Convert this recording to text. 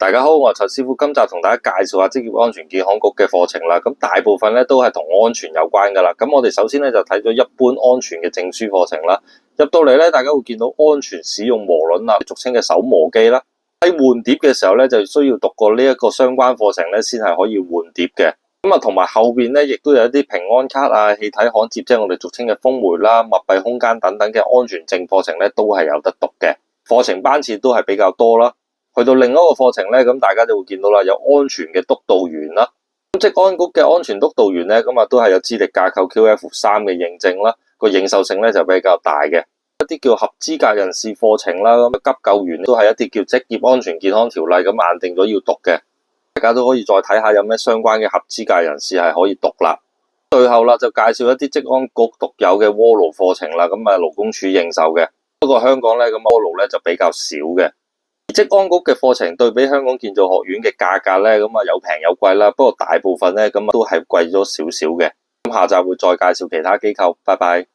大家好，我係陳師傅，今集同大家介紹下職業安全健康局嘅課程啦。咁大部分咧都係同安全有關噶啦。咁我哋首先咧就睇咗一般安全嘅證書課程啦。入到嚟咧，大家會見到安全使用磨輪啊，俗稱嘅手磨機啦。喺換碟嘅時候咧，就需要讀過呢一個相關課程咧，先係可以換碟嘅。咁啊，同埋後邊咧，亦都有一啲平安卡啊、氣體焊接，即係我哋俗稱嘅風梅啦、密閉空間等等嘅安全證課程咧，都係有得讀嘅。課程班次都係比較多啦。去到另一個課程咧，咁大家就會見到啦，有安全嘅督導員啦。咁職安局嘅安全督導員咧，咁啊都係有資歷架構 QF3 嘅認證啦，個認受性咧就比較大嘅。一啲叫合資格人士課程啦，咁急救員都係一啲叫職業安全健康條例咁限定咗要讀嘅。大家都可以再睇下有咩相關嘅合資格人士係可以讀啦。最後啦，就介紹一啲職安局獨有嘅鍋爐課程啦，咁啊勞工處認受嘅。不過香港咧，咁鍋爐咧就比較少嘅。職安局嘅課程對比香港建造學院嘅價格咧，咁啊有平有貴啦。不過大部分咧咁都係貴咗少少嘅。咁下集會再介紹其他機構。拜拜。